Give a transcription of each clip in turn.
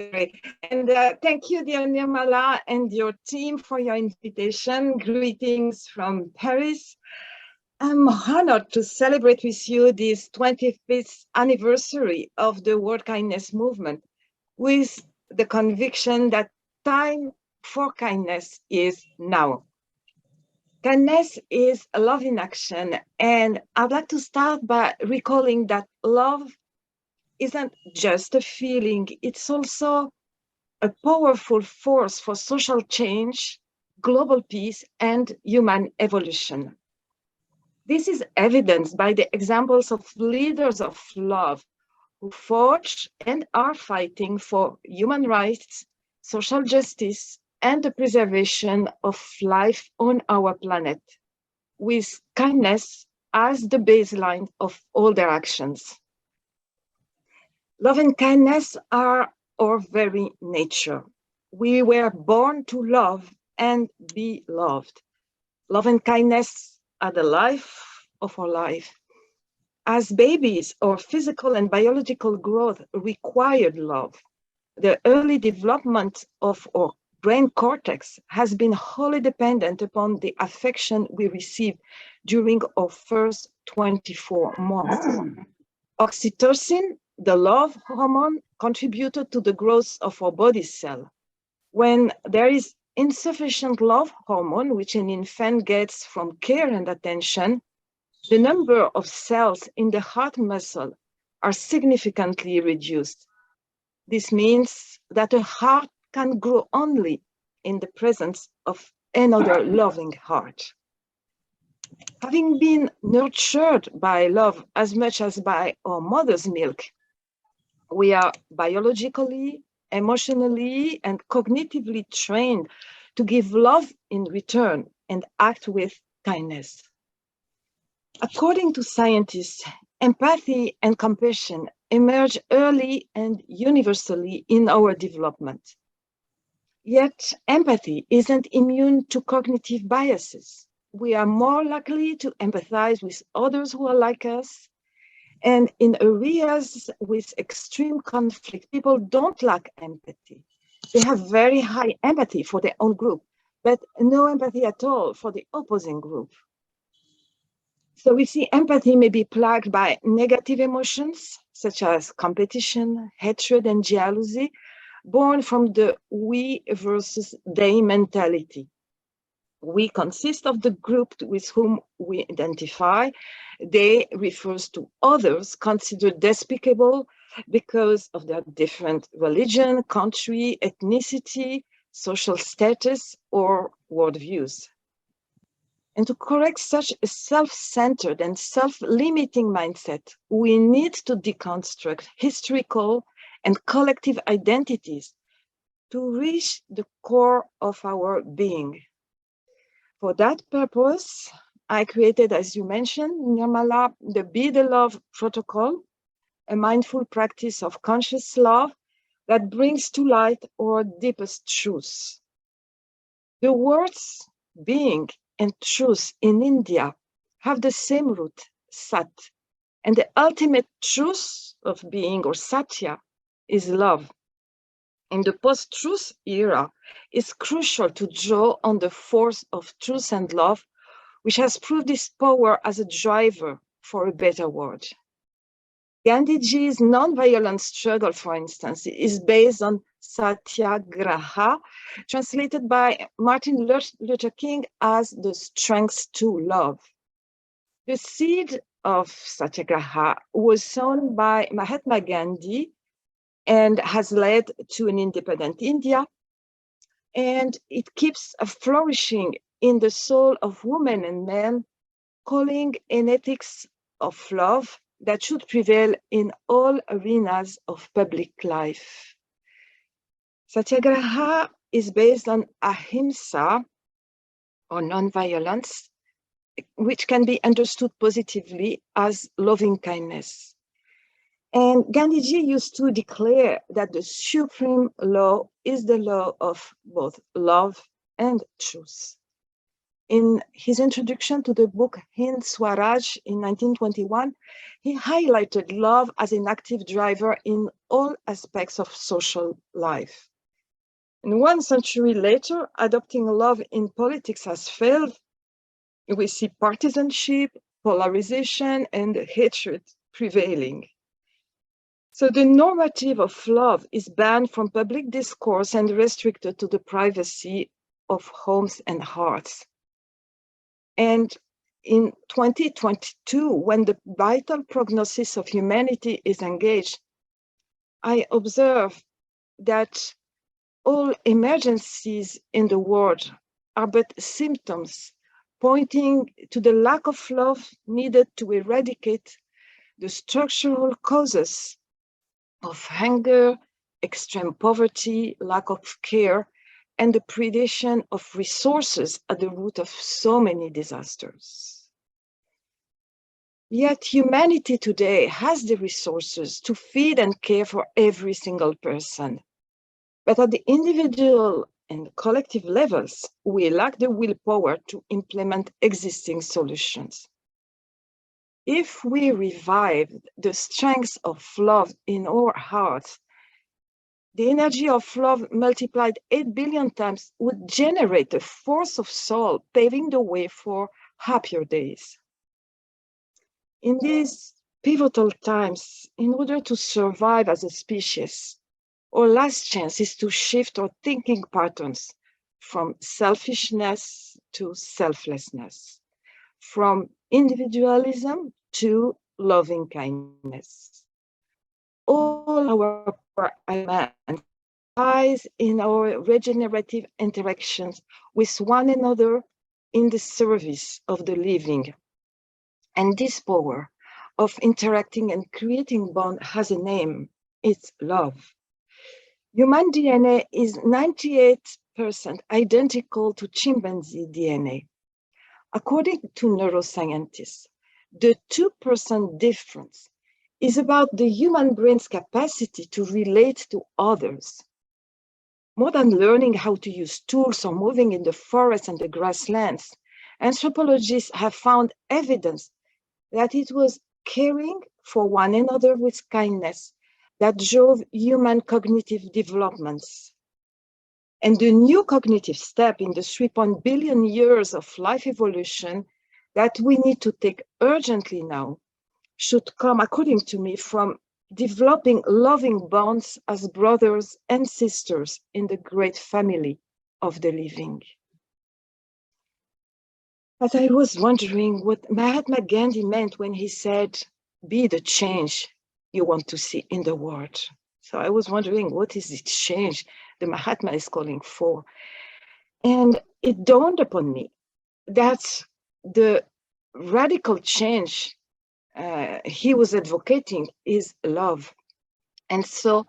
And thank you, dear Nirmala and your team for your invitation. Greetings from Paris. I'm honored to celebrate with you this 25th anniversary of the World Kindness Movement with the conviction that time for kindness is now. Kindness is love in action, and I'd like to start by recalling that love isn't just a feeling, it's also a powerful force for social change, global peace, and human evolution. This is evidenced by the examples of leaders of love who fought and are fighting for human rights, social justice, and the preservation of life on our planet, with kindness as the baseline of all their actions. Love and kindness are our very nature. We were born to love and be loved. Love and kindness are the life of our life. As babies, our physical and biological growth required love. The early development of our brain cortex has been wholly dependent upon the affection we receive during our first 24 months. Oxytocin, the love hormone, contributed to the growth of our body cell. When there is insufficient love hormone, which an infant gets from care and attention, the number of cells in the heart muscle are significantly reduced. This means that a heart can grow only in the presence of another loving heart. Having been nurtured by love as much as by our mother's milk, we are biologically, emotionally, and cognitively trained to give love in return and act with kindness. According to scientists, empathy and compassion emerge early and universally in our development. Yet, empathy isn't immune to cognitive biases. We are more likely to empathize with others who are like us. And in areas with extreme conflict, people don't lack empathy. They have very high empathy for their own group, but no empathy at all for the opposing group. So we see empathy may be plagued by negative emotions, such as competition, hatred, and jealousy, born from the we versus they mentality. We consist of the group with whom we identify. They refers to others considered despicable because of their different religion, country, ethnicity, social status, or worldviews. And to correct such a self-centered and self-limiting mindset, we need to deconstruct historical and collective identities to reach the core of our being. For that purpose, I created, as you mentioned, Nirmala, the Be the Love Protocol, a mindful practice of conscious love that brings to light our deepest truths. The words being and truth in India have the same root, Sat, and the ultimate truth of being, or Satya, is love. In the post-truth era, it's crucial to draw on the force of truth and love, which has proved its power as a driver for a better world. Gandhiji's non-violent struggle, for instance, is based on Satyagraha, translated by Martin Luther King as the strength to love. The seed of Satyagraha was sown by Mahatma Gandhi and has led to an independent India. And it keeps flourishing in the soul of women and men, calling an ethics of love that should prevail in all arenas of public life. Satyagraha is based on ahimsa, or non-violence, which can be understood positively as loving kindness. And Gandhiji used to declare that the supreme law is the law of both love and truth. In his introduction to the book Hind Swaraj in 1921, he highlighted love as an active driver in all aspects of social life. And 1 century later, adopting love in politics has failed. We see partisanship, polarization, and hatred prevailing. So the normative of love is banned from public discourse and restricted to the privacy of homes and hearts. And in 2022, when the vital prognosis of humanity is engaged, I observe that all emergencies in the world are but symptoms pointing to the lack of love needed to eradicate the structural causes of hunger, extreme poverty, lack of care, and the predation of resources at the root of so many disasters. Yet humanity today has the resources to feed and care for every single person. But at the individual and collective levels, we lack the willpower to implement existing solutions. If we revive the strength of love in our hearts, the energy of love multiplied 8 billion times would generate a force of soul, paving the way for happier days. In these pivotal times, in order to survive as a species, our last chance is to shift our thinking patterns from selfishness to selflessness, from individualism to loving kindness. All our power as man lies in our regenerative interactions with one another in the service of the living. And this power of interacting and creating bond has a name. It's love. Human DNA is 98% identical to chimpanzee DNA. According to neuroscientists, the 2% difference is about the human brain's capacity to relate to others. More than learning how to use tools or moving in the forest and the grasslands, anthropologists have found evidence that it was caring for one another with kindness that drove human cognitive developments. And the new cognitive step in the 3 billion years of life evolution that we need to take urgently now should come, according to me, from developing loving bonds as brothers and sisters in the great family of the living. But I was wondering what Mahatma Gandhi meant when he said, "Be the change you want to see in the world." So I was wondering, what is the change the Mahatma is calling for? And it dawned upon me that the radical change he was advocating is love. And so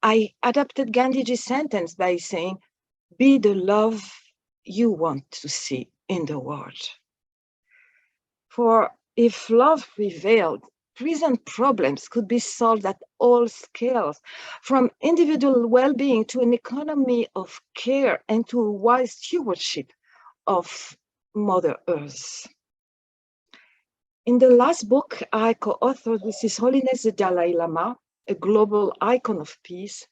I adapted Gandhiji's sentence by saying, "Be the love you want to see in the world." For if love prevailed, present problems could be solved at all scales, from individual well-being to an economy of care and to a wise stewardship of Mother Earth. In the last book I co-authored with His Holiness the Dalai Lama, a global icon of peace,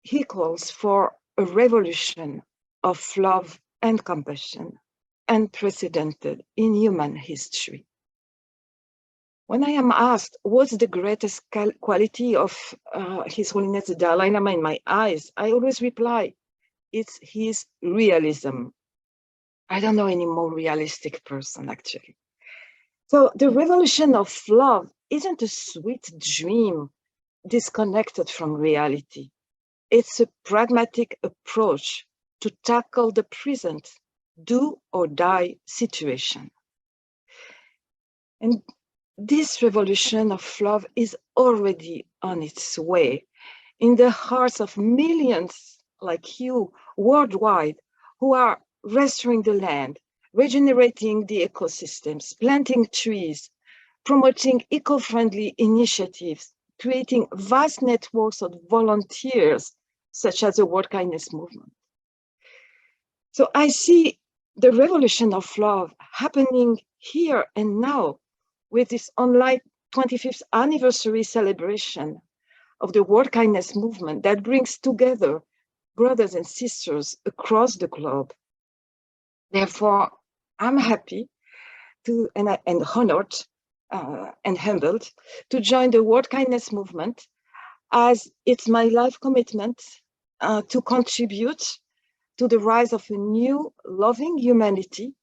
he calls for a revolution of love and compassion, unprecedented in human history. When I am asked what's the greatest quality of His Holiness the Dalai Lama in my eyes, I always reply, it's his realism. I don't know any more realistic person, actually. So the revolution of love isn't a sweet dream disconnected from reality. It's a pragmatic approach to tackle the present do or die situation. And this revolution of love is already on its way in the hearts of millions like you worldwide who are restoring the land, regenerating the ecosystems, planting trees, promoting eco-friendly initiatives, creating vast networks of volunteers, such as the World Kindness Movement. So I see the revolution of love happening here and now with this online 25th anniversary celebration of the World Kindness Movement that brings together brothers and sisters across the globe. Therefore, I'm happy and honored and humbled to join the World Kindness Movement, as it's my life commitment to contribute to the rise of a new loving humanity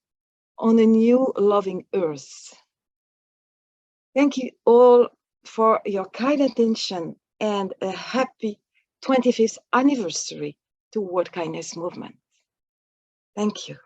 on a new loving earth. Thank you all for your kind attention and a happy 25th anniversary to World Kindness Movement. Thank you.